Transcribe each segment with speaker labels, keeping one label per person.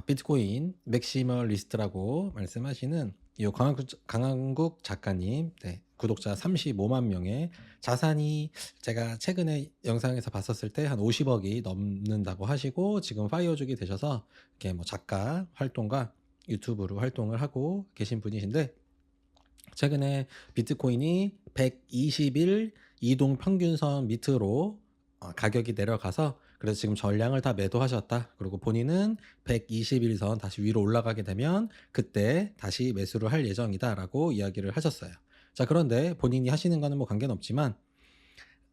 Speaker 1: 비트코인 맥시멀리스트라고 말씀하시는 이 강한국 작가님, 네, 구독자 35만 명의 자산이 제가 최근에 영상에서 봤었을 때 한 50억이 넘는다고 하시고 지금 파이어족이 되셔서 이렇게 뭐 작가 활동가 유튜브로 활동을 하고 계신 분이신데, 최근에 비트코인이 120일 이동 평균선 밑으로 가격이 내려가서, 그래서 지금 전량을 다 매도하셨다. 그리고 본인은 121선 다시 위로 올라가게 되면 그때 다시 매수를 할 예정이다라고 이야기를 하셨어요. 자, 그런데 본인이 하시는 거는 뭐 관계는 없지만,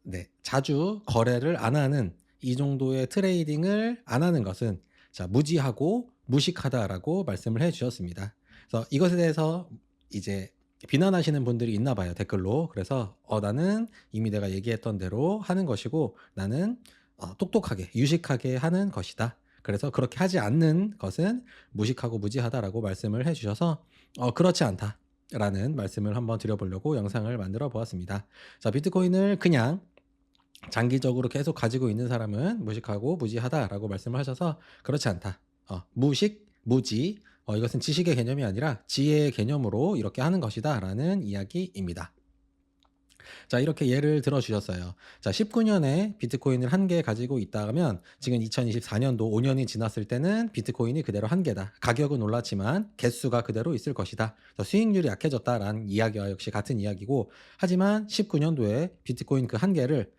Speaker 1: 네, 자주 거래를 안 하는, 이 정도의 트레이딩을 안 하는 것은 자, 무지하고 무식하다라고 말씀을 해 주셨습니다. 그래서 이것에 대해서 이제 비난하시는 분들이 있나 봐요, 댓글로. 그래서 나는 이미 내가 얘기했던 대로 하는 것이고, 나는 똑똑하게 유식하게 하는 것이다. 그래서 그렇게 하지 않는 것은 무식하고 무지하다라고 말씀을 해 주셔서 그렇지 않다 라는 말씀을 한번 드려보려고 영상을 만들어 보았습니다. 자, 비트코인을 그냥 장기적으로 계속 가지고 있는 사람은 무식하고 무지하다라고 말씀을 하셔서, 그렇지 않다. 무식, 무지, 이것은 지식의 개념이 아니라 지혜의 개념으로 이렇게 하는 것이다 라는 이야기입니다. 자, 이렇게 예를 들어 주셨어요. 자, 19년에 비트코인을 한 개 가지고 있다면 지금 2024년도 5년이 지났을 때는 비트코인이 그대로 한 개다. 가격은 올랐지만 개수가 그대로 있을 것이다. 수익률이 약해졌다라는 이야기와 역시 같은 이야기고, 하지만 19년도에 비트코인 그 한 개를,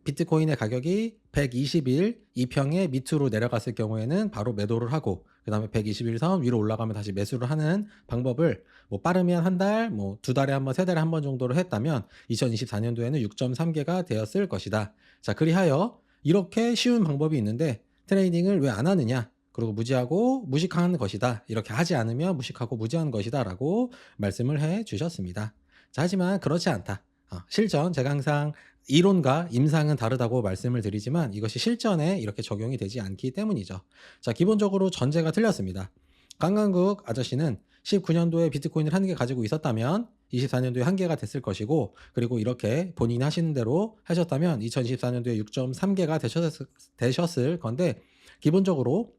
Speaker 1: 비트코인의 가격이 120일 이평의 밑으로 내려갔을 경우에는 바로 매도를 하고, 그 다음에 121선 위로 올라가면 다시 매수를 하는 방법을 뭐 빠르면 한 달, 뭐 두 달에 한 번, 세 달에 한 번 정도로 했다면 2024년도에는 6.3개가 되었을 것이다. 자, 그리하여 이렇게 쉬운 방법이 있는데 트레이딩을 왜 안 하느냐? 그리고 무지하고 무식한 것이다. 이렇게 하지 않으면 무식하고 무지한 것이다 라고 말씀을 해 주셨습니다. 자, 하지만 그렇지 않다. 실전, 제가 항상 이론과 임상은 다르다고 말씀을 드리지만 이것이 실전에 이렇게 적용이 되지 않기 때문이죠. 자, 기본적으로 전제가 틀렸습니다. 강강국 아저씨는 19년도에 비트코인을 한 개 가지고 있었다면 24년도에 한 개가 됐을 것이고, 그리고 이렇게 본인이 하시는 대로 하셨다면 2024년도에 6.3개가 되셨을 건데, 기본적으로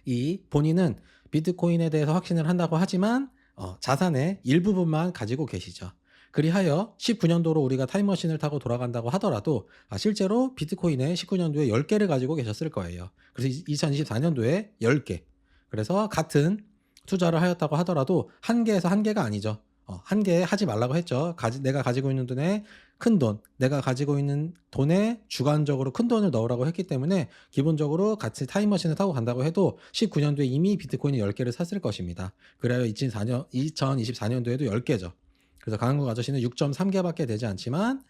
Speaker 1: 이 본인은 비트코인에 대해서 확신을 한다고 하지만 자산의 일부분만 가지고 계시죠. 그리하여 19년도로 우리가 타임머신을 타고 돌아간다고 하더라도 실제로 비트코인에 19년도에 10개를 가지고 계셨을 거예요. 그래서 2024년도에 10개. 그래서 같은 투자를 하였다고 하더라도 한 개에서 한 개가 아니죠. 한 개 하지 말라고 했죠. 내가 가지고 있는 돈에 큰 돈, 내가 가지고 있는 돈에 주관적으로 큰 돈을 넣으라고 했기 때문에 기본적으로 같이 타임머신을 타고 간다고 해도 19년도에 이미 비트코인이 10개를 샀을 것입니다. 그래야 2024년도에도 10개죠. 그래서 강한국 아저씨는 6.3개밖에 되지 않지만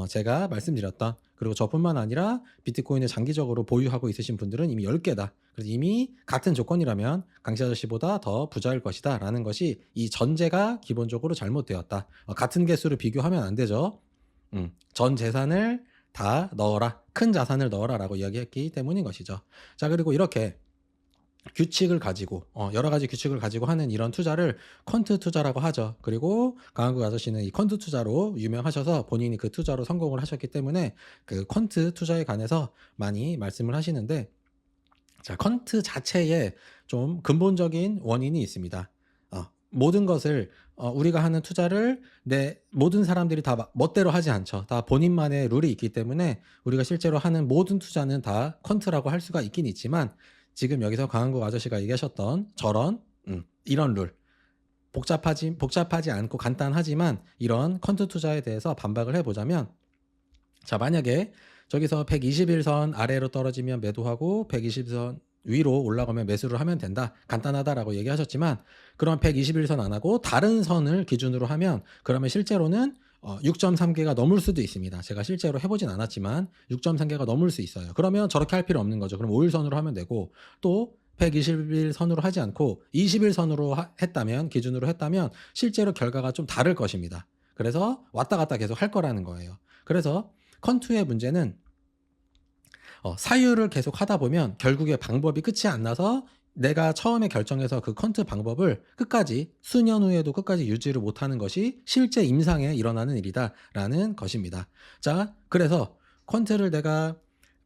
Speaker 1: 제가 말씀드렸던, 그리고 저뿐만 아니라 비트코인을 장기적으로 보유하고 있으신 분들은 이미 10개다. 그래서 이미 같은 조건이라면 강씨 아저씨보다 더 부자일 것이다 라는 것이, 이 전제가 기본적으로 잘못되었다. 같은 개수를 비교하면 안 되죠. 전 재산을 다 넣어라, 큰 자산을 넣어라 라고 이야기했기 때문인 것이죠. 자, 그리고 이렇게 규칙을 가지고 여러 가지 규칙을 가지고 하는 이런 투자를 퀀트 투자라고 하죠. 그리고 강한국 아저씨는 이 퀀트 투자로 유명하셔서 본인이 그 투자로 성공을 하셨기 때문에 그 퀀트 투자에 관해서 많이 말씀을 하시는데, 자, 퀀트 자체에 좀 근본적인 원인이 있습니다. 모든 것을 우리가 하는 투자를 모든 사람들이 다 멋대로 하지 않죠. 다 본인만의 룰이 있기 때문에 우리가 실제로 하는 모든 투자는 다 퀀트라고 할 수가 있긴 있지만, 지금 여기서 강한국 아저씨가 얘기하셨던 저런 이런 룰, 복잡하지 않고 간단하지만 이런 퀀트 투자에 대해서 반박을 해보자면, 자, 만약에 저기서 121선 아래로 떨어지면 매도하고 120선 위로 올라가면 매수를 하면 된다, 간단하다라고 얘기하셨지만, 그럼 121선 안 하고 다른 선을 기준으로 하면 그러면 실제로는 6.3개가 넘을 수도 있습니다. 제가 실제로 해보진 않았지만 6.3개가 넘을 수 있어요. 그러면 저렇게 할 필요 없는 거죠. 그럼 5일선으로 하면 되고, 또 121선으로 하지 않고 21선으로 했다면, 기준으로 했다면 실제로 결과가 좀 다를 것입니다. 그래서 왔다 갔다 계속 할 거라는 거예요. 그래서 퀀트의 문제는 사유를 계속 하다 보면 결국에 방법이 끝이 안 나서 내가 처음에 결정해서 그 퀀트 방법을 끝까지 수년 후에도 끝까지 유지를 못하는 것이 실제 임상에 일어나는 일이다라는 것입니다. 자, 그래서 퀀트를 내가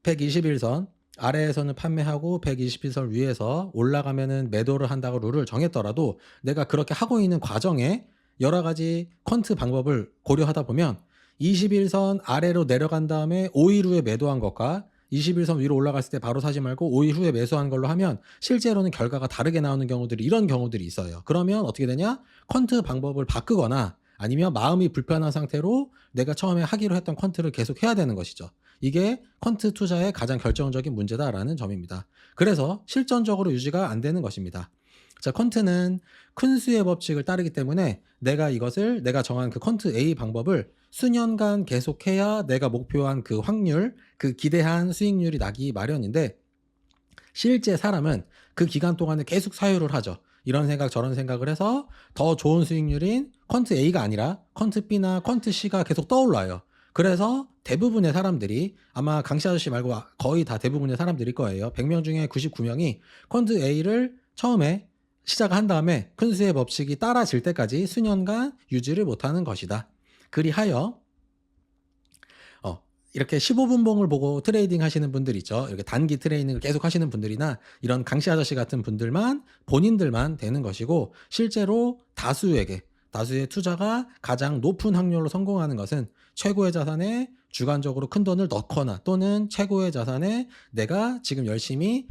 Speaker 1: 121선 아래에서는 판매하고 120일선 위에서 올라가면은 매도를 한다고 룰을 정했더라도 내가 그렇게 하고 있는 과정에 여러 가지 퀀트 방법을 고려하다 보면 21선 아래로 내려간 다음에 5일 후에 매도한 것과 21선 위로 올라갔을 때 바로 사지 말고 5일 후에 매수한 걸로 하면 실제로는 결과가 다르게 나오는 경우들이 이런 경우들이 있어요. 그러면 어떻게 되냐? 퀀트 방법을 바꾸거나 아니면 마음이 불편한 상태로 내가 처음에 하기로 했던 퀀트를 계속 해야 되는 것이죠. 이게 퀀트 투자의 가장 결정적인 문제다라는 점입니다. 그래서 실전적으로 유지가 안 되는 것입니다. 자, 퀀트는 큰 수의 법칙을 따르기 때문에 내가 정한 그 퀀트 A 방법을 수년간 계속해야 내가 목표한 그 확률, 그 기대한 수익률이 나기 마련인데 실제 사람은 그 기간 동안에 계속 사유를 하죠. 이런 생각 저런 생각을 해서 더 좋은 수익률인 퀀트 A가 아니라 퀀트 B나 퀀트 C가 계속 떠올라요. 그래서 대부분의 사람들이 아마 강씨 아저씨 말고 거의 다 대부분의 사람들일 거예요. 100명 중에 99명이 퀀트 A를 처음에 시작한 다음에 큰 수의 법칙이 따라질 때까지 수년간 유지를 못하는 것이다. 그리하여 이렇게 15분봉을 보고 트레이딩 하시는 분들 있죠. 이렇게 단기 트레이닝을 계속 하시는 분들이나 이런 강씨 아저씨 같은 분들만 본인들만 되는 것이고 실제로 다수의 투자가 가장 높은 확률로 성공하는 것은 최고의 자산에 주관적으로 큰 돈을 넣거나 또는 최고의 자산에 내가 지금 열심히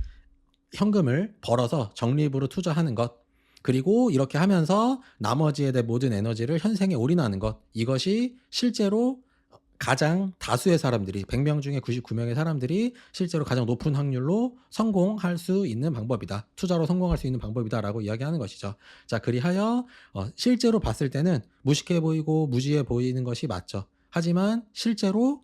Speaker 1: 현금을 벌어서 적립으로 투자하는 것 그리고 이렇게 하면서 나머지에 대한 모든 에너지를 현생에 올인하는 것 이것이 실제로 가장 다수의 사람들이 100명 중에 99명의 사람들이 실제로 가장 높은 확률로 성공할 수 있는 방법이다. 투자로 성공할 수 있는 방법이다라고 이야기하는 것이죠. 자, 그리하여 실제로 봤을 때는 무식해 보이고 무지해 보이는 것이 맞죠. 하지만 실제로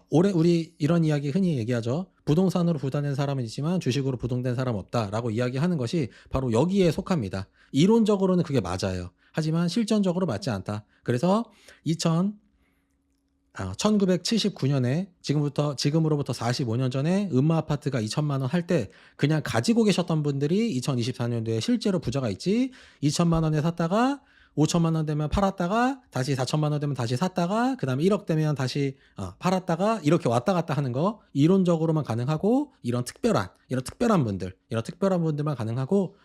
Speaker 1: 올해 우리 이런 이야기 흔히 얘기하죠. 부동산으로 부자된 사람은 있지만 주식으로 부동된 사람 없다라고 이야기하는 것이 바로 여기에 속합니다. 이론적으로는 그게 맞아요. 하지만 실전적으로 맞지 않다. 그래서 1979년에 지금으로부터 45년 전에 음마 아파트가 2천만 원 할 때 그냥 가지고 계셨던 분들이 2024년도에 실제로 부자가 있지 2천만 원에 샀다가 5천만 원 되면 팔았다가 다시 4천만 원 되면 다시 샀다가 그 다음에 1억 되면 다시 팔았다가 이렇게 왔다 갔다 하는 거 이론적으로만 가능하고 이런 특별한 분들만 가능하고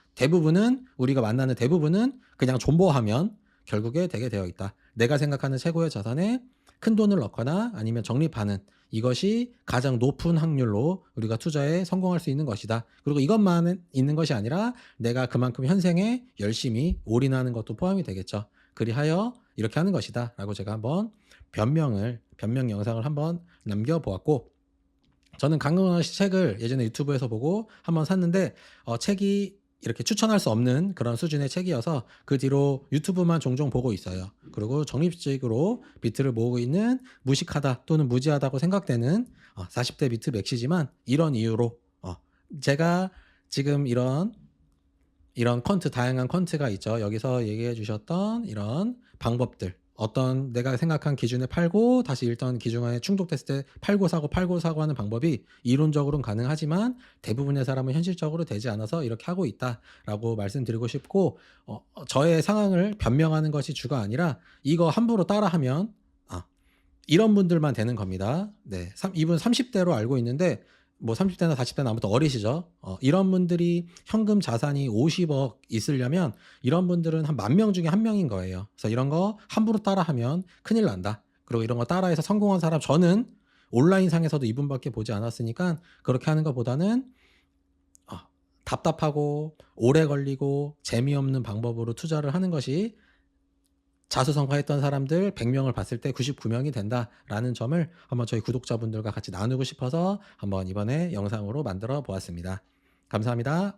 Speaker 1: 우리가 만나는 대부분은 그냥 존버하면 결국에 되게 되어 있다. 내가 생각하는 최고의 자산에 큰 돈을 넣거나 아니면 적립하는 이것이 가장 높은 확률로 우리가 투자에 성공할 수 있는 것이다. 그리고 이것만 있는 것이 아니라 내가 그만큼 현생에 열심히 올인하는 것도 포함이 되겠죠. 그리하여 이렇게 하는 것이다 라고 제가 한번 변명 영상을 한번 남겨보았고 저는 강근원 씨 책을 예전에 유튜브에서 보고 한번 샀는데 책이 이렇게 추천할 수 없는 그런 수준의 책이어서 그 뒤로 유튜브만 종종 보고 있어요. 그리고 적립식으로 비트를 모으고 있는 무식하다 또는 무지하다고 생각되는 40대 비트 맥시지만 이런 이유로 제가 지금 이런 퀀트 다양한 퀀트가 있죠. 여기서 얘기해 주셨던 이런 방법들 어떤 내가 생각한 기준에 팔고 다시 일단 기준에 충족됐을 때 팔고 사고 하는 방법이 이론적으로는 가능하지만 대부분의 사람은 현실적으로 되지 않아서 이렇게 하고 있다라고 말씀드리고 싶고 저의 상황을 변명하는 것이 주가 아니라 이거 함부로 따라하면 이런 분들만 되는 겁니다. 네, 이분 30대로 알고 있는데 뭐 30대나 40대나 아무튼 어리시죠. 이런 분들이 현금 자산이 50억 있으려면 이런 분들은 한 10,000명 중에 1명인 거예요. 그래서 이런 거 함부로 따라하면 큰일 난다. 그리고 이런 거 따라해서 성공한 사람 저는 온라인상에서도 이분밖에 보지 않았으니까 그렇게 하는 것보다는 답답하고 오래 걸리고 재미없는 방법으로 투자를 하는 것이 자수성가했던 사람들 100명을 봤을 때 99명이 된다라는 점을 한번 저희 구독자분들과 같이 나누고 싶어서 한번 이번에 영상으로 만들어 보았습니다. 감사합니다.